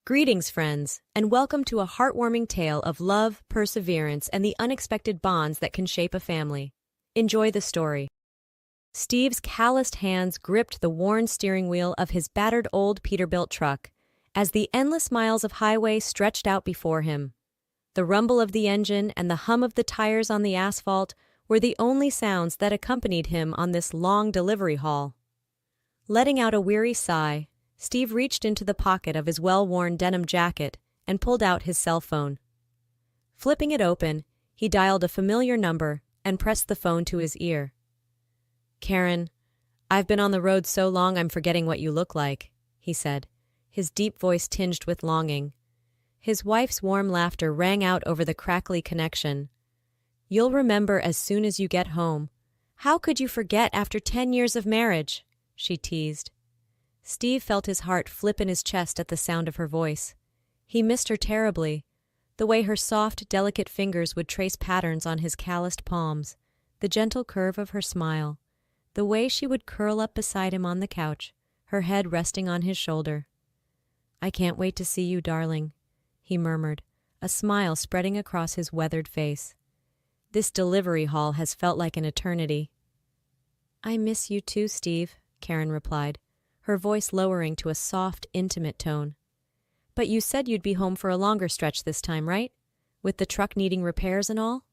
Greetings, friends, and welcome to a heartwarming tale of love, perseverance, and the unexpected bonds that can shape a family. Enjoy the story. Steve's calloused hands gripped the worn steering wheel of his battered old Peterbilt truck as the endless miles of highway stretched out before him. The rumble of the engine and the hum of the tires on the asphalt were the only sounds that accompanied him on this long delivery haul. Letting out a weary sigh, Steve reached into the pocket of his well-worn denim jacket and pulled out his cell phone. Flipping it open, he dialed a familiar number and pressed the phone to his ear. "Karen, I've been on the road so long I'm forgetting what you look like," he said, his deep voice tinged with longing. His wife's warm laughter rang out over the crackly connection. "You'll remember as soon as you get home. How could you forget after 10 years of marriage?" she teased. Steve felt his heart flip in his chest at the sound of her voice. He missed her terribly, the way her soft, delicate fingers would trace patterns on his calloused palms, the gentle curve of her smile, the way she would curl up beside him on the couch, her head resting on his shoulder. "I can't wait to see you, darling," he murmured, a smile spreading across his weathered face. "This delivery haul has felt like an eternity." "I miss you too, Steve," Karen replied, her voice lowering to a soft, intimate tone. "But you said you'd be home for a longer stretch this time, right? With the truck needing repairs and all?"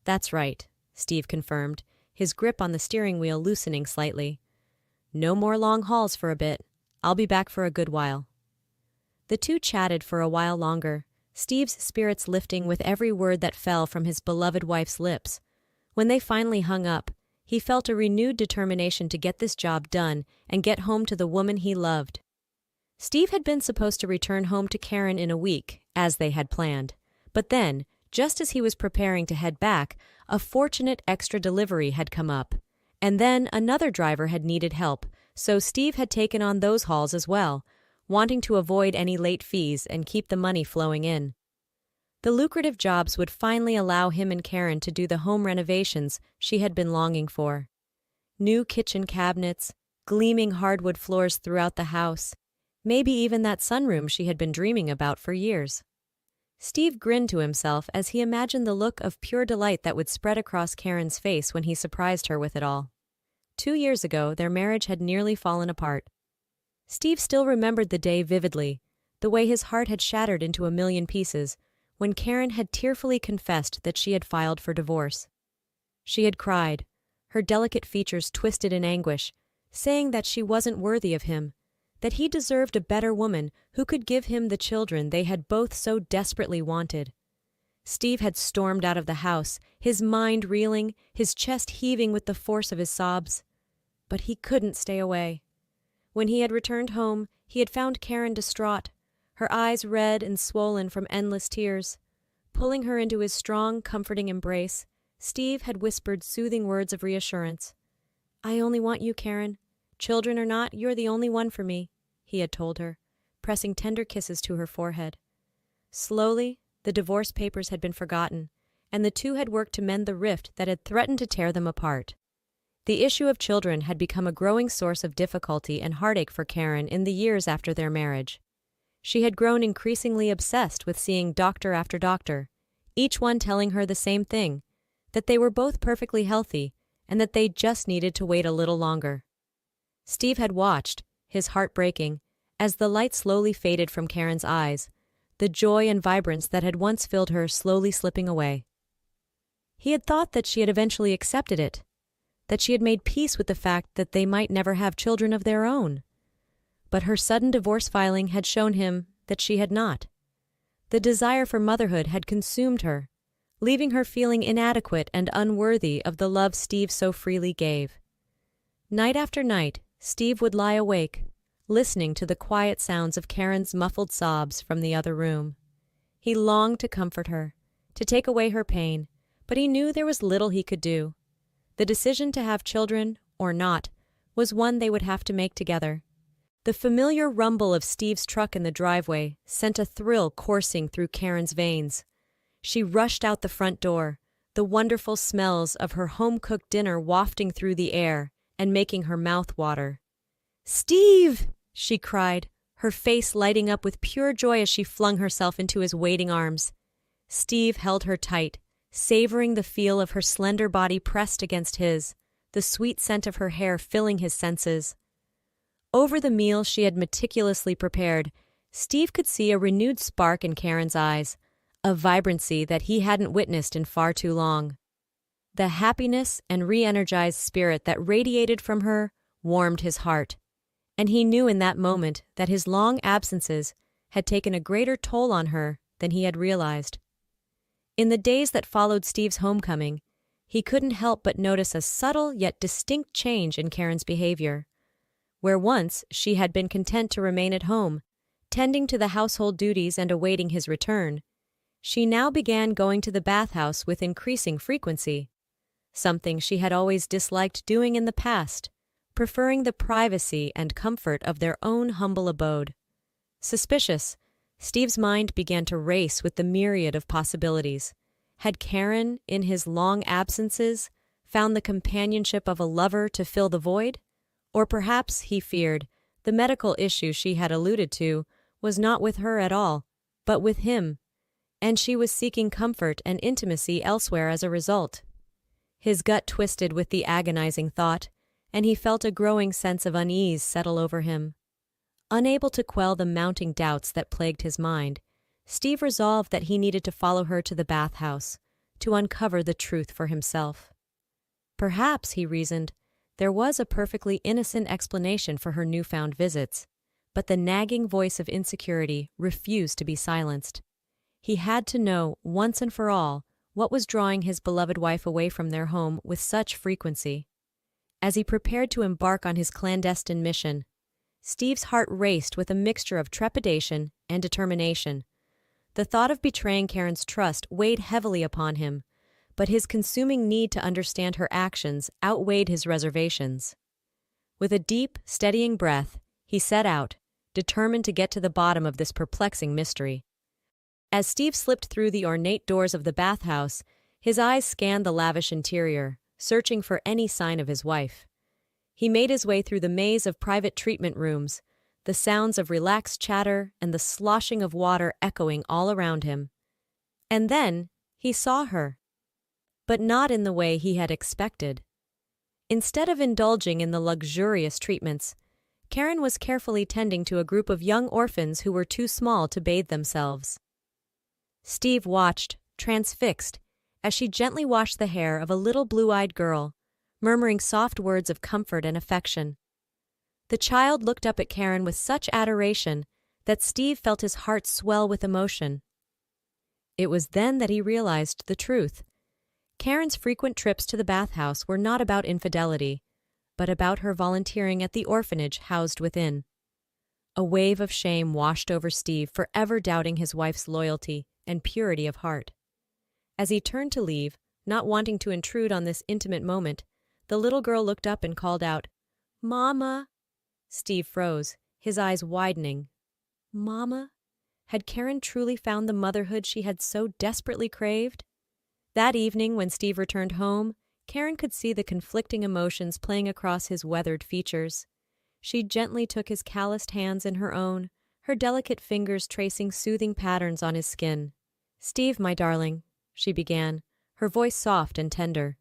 "That's right," Steve confirmed, his grip on the steering wheel loosening slightly. "No more long hauls for a bit. I'll be back for a good while." The two chatted for a while longer, Steve's spirits lifting with every word that fell from his beloved wife's lips. When they finally hung up, he felt a renewed determination to get this job done and get home to the woman he loved. Steve had been supposed to return home to Karen in a week, as they had planned. But then, just as he was preparing to head back, a fortunate extra delivery had come up. And then another driver had needed help, so Steve had taken on those hauls as well, wanting to avoid any late fees and keep the money flowing in. The lucrative jobs would finally allow him and Karen to do the home renovations she had been longing for. New kitchen cabinets, gleaming hardwood floors throughout the house, maybe even that sunroom she had been dreaming about for years. Steve grinned to himself as he imagined the look of pure delight that would spread across Karen's face when he surprised her with it all. 2 years ago, their marriage had nearly fallen apart. Steve still remembered the day vividly, the way his heart had shattered into a million pieces, when Karen had tearfully confessed that she had filed for divorce. She had cried, her delicate features twisted in anguish, saying that she wasn't worthy of him, that he deserved a better woman who could give him the children they had both so desperately wanted. Steve had stormed out of the house, his mind reeling, his chest heaving with the force of his sobs. But he couldn't stay away. When he had returned home, he had found Karen distraught, her eyes red and swollen from endless tears. Pulling her into his strong, comforting embrace, Steve had whispered soothing words of reassurance. "I only want you, Karen. Children or not, you're the only one for me," he had told her, pressing tender kisses to her forehead. Slowly, the divorce papers had been forgotten, and the two had worked to mend the rift that had threatened to tear them apart. The issue of children had become a growing source of difficulty and heartache for Karen in the years after their marriage. She had grown increasingly obsessed with seeing doctor after doctor, each one telling her the same thing, that they were both perfectly healthy and that they just needed to wait a little longer. Steve had watched, his heart breaking, as the light slowly faded from Karen's eyes, the joy and vibrance that had once filled her slowly slipping away. He had thought that she had eventually accepted it, that she had made peace with the fact that they might never have children of their own. But her sudden divorce filing had shown him that she had not. The desire for motherhood had consumed her, leaving her feeling inadequate and unworthy of the love Steve so freely gave. Night after night, Steve would lie awake, listening to the quiet sounds of Karen's muffled sobs from the other room. He longed to comfort her, to take away her pain, but he knew there was little he could do. The decision to have children, or not, was one they would have to make together. The familiar rumble of Steve's truck in the driveway sent a thrill coursing through Karen's veins. She rushed out the front door, the wonderful smells of her home-cooked dinner wafting through the air and making her mouth water. "Steve!" she cried, her face lighting up with pure joy as she flung herself into his waiting arms. Steve held her tight, savoring the feel of her slender body pressed against his, the sweet scent of her hair filling his senses. Over the meal she had meticulously prepared, Steve could see a renewed spark in Karen's eyes, a vibrancy that he hadn't witnessed in far too long. The happiness and re-energized spirit that radiated from her warmed his heart, and he knew in that moment that his long absences had taken a greater toll on her than he had realized. In the days that followed Steve's homecoming, he couldn't help but notice a subtle yet distinct change in Karen's behavior. Where once she had been content to remain at home, tending to the household duties and awaiting his return, she now began going to the bathhouse with increasing frequency, something she had always disliked doing in the past, preferring the privacy and comfort of their own humble abode. Suspicious, Steve's mind began to race with the myriad of possibilities. Had Karen, in his long absences, found the companionship of a lover to fill the void? Or perhaps, he feared, the medical issue she had alluded to was not with her at all, but with him, and she was seeking comfort and intimacy elsewhere as a result. His gut twisted with the agonizing thought, and he felt a growing sense of unease settle over him. Unable to quell the mounting doubts that plagued his mind, Steve resolved that he needed to follow her to the bathhouse, to uncover the truth for himself. Perhaps, he reasoned, there was a perfectly innocent explanation for her newfound visits, but the nagging voice of insecurity refused to be silenced. He had to know, once and for all, what was drawing his beloved wife away from their home with such frequency. As he prepared to embark on his clandestine mission, Steve's heart raced with a mixture of trepidation and determination. The thought of betraying Karen's trust weighed heavily upon him, but his consuming need to understand her actions outweighed his reservations. With a deep, steadying breath, he set out, determined to get to the bottom of this perplexing mystery. As Steve slipped through the ornate doors of the bathhouse, his eyes scanned the lavish interior, searching for any sign of his wife. He made his way through the maze of private treatment rooms, the sounds of relaxed chatter and the sloshing of water echoing all around him. And then he saw her. But not in the way he had expected. Instead of indulging in the luxurious treatments, Karen was carefully tending to a group of young orphans who were too small to bathe themselves. Steve watched, transfixed, as she gently washed the hair of a little blue-eyed girl, murmuring soft words of comfort and affection. The child looked up at Karen with such adoration that Steve felt his heart swell with emotion. It was then that he realized the truth. Karen's frequent trips to the bathhouse were not about infidelity, but about her volunteering at the orphanage housed within. A wave of shame washed over Steve for ever doubting his wife's loyalty and purity of heart. As he turned to leave, not wanting to intrude on this intimate moment, the little girl looked up and called out, "Mama!" Steve froze, his eyes widening. Mama? Had Karen truly found the motherhood she had so desperately craved? That evening, when Steve returned home, Karen could see the conflicting emotions playing across his weathered features. She gently took his calloused hands in her own, her delicate fingers tracing soothing patterns on his skin. "Steve, my darling," she began, her voice soft and tender.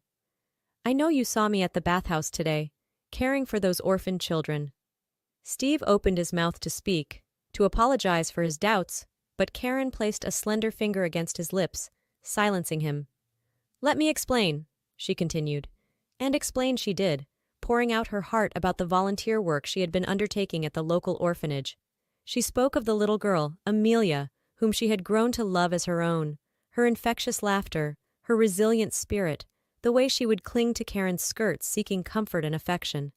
"I know you saw me at the bathhouse today, caring for those orphan children." Steve opened his mouth to speak, to apologize for his doubts, but Karen placed a slender finger against his lips, silencing him. "Let me explain," she continued, and explain she did, pouring out her heart about the volunteer work she had been undertaking at the local orphanage. She spoke of the little girl, Amelia, whom she had grown to love as her own, her infectious laughter, her resilient spirit, the way she would cling to Karen's skirts seeking comfort and affection.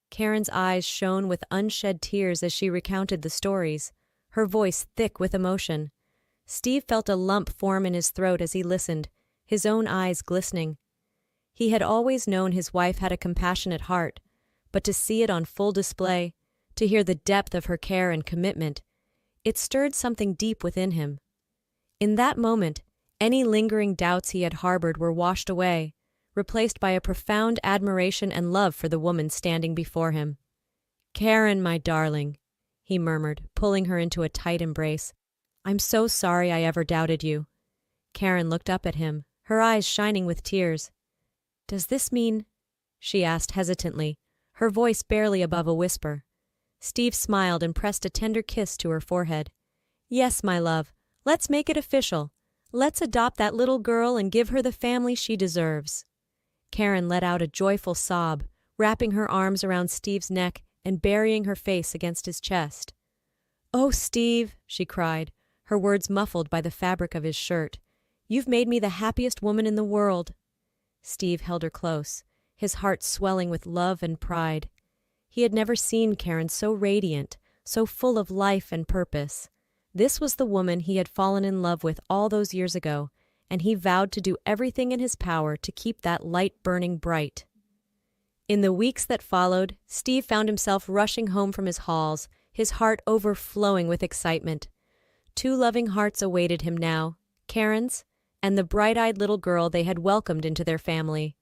Karen's eyes shone with unshed tears as she recounted the stories, her voice thick with emotion. Steve felt a lump form in his throat as he listened, his own eyes glistening. He had always known his wife had a compassionate heart, but to see it on full display, to hear the depth of her care and commitment, it stirred something deep within him. In that moment, any lingering doubts he had harbored were washed away, replaced by a profound admiration and love for the woman standing before him. "Karen, my darling," he murmured, pulling her into a tight embrace. "I'm so sorry I ever doubted you." Karen looked up at him, her eyes shining with tears. "Does this mean—" she asked hesitantly, her voice barely above a whisper. Steve smiled and pressed a tender kiss to her forehead. "Yes, my love. Let's make it official. Let's adopt that little girl and give her the family she deserves." Karen let out a joyful sob, wrapping her arms around Steve's neck and burying her face against his chest. "Oh, Steve," she cried, her words muffled by the fabric of his shirt. "You've made me the happiest woman in the world." Steve held her close, his heart swelling with love and pride. He had never seen Karen so radiant, so full of life and purpose. This was the woman he had fallen in love with all those years ago, and he vowed to do everything in his power to keep that light burning bright. In the weeks that followed, Steve found himself rushing home from his halls, his heart overflowing with excitement. 2 loving hearts awaited him now, Karen's and the bright-eyed little girl they had welcomed into their family.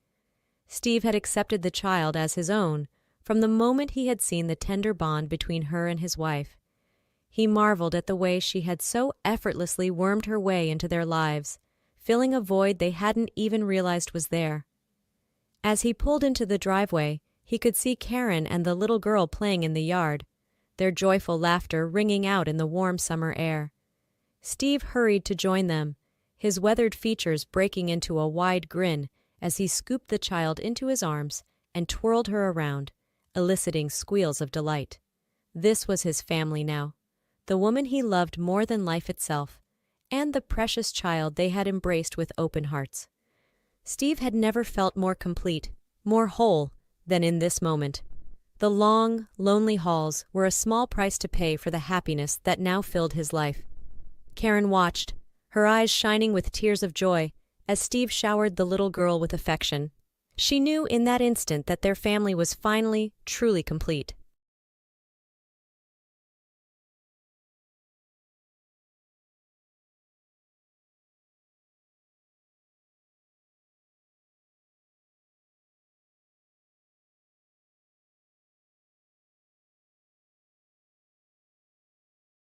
Steve had accepted the child as his own from the moment he had seen the tender bond between her and his wife. He marveled at the way she had so effortlessly wormed her way into their lives, filling a void they hadn't even realized was there. As he pulled into the driveway, he could see Karen and the little girl playing in the yard, their joyful laughter ringing out in the warm summer air. Steve hurried to join them, his weathered features breaking into a wide grin as he scooped the child into his arms and twirled her around, eliciting squeals of delight. This was his family now, the woman he loved more than life itself, and the precious child they had embraced with open hearts. Steve had never felt more complete, more whole, than in this moment. The long, lonely halls were a small price to pay for the happiness that now filled his life. Karen watched, her eyes shining with tears of joy, as Steve showered the little girl with affection. She knew in that instant that their family was finally, truly complete.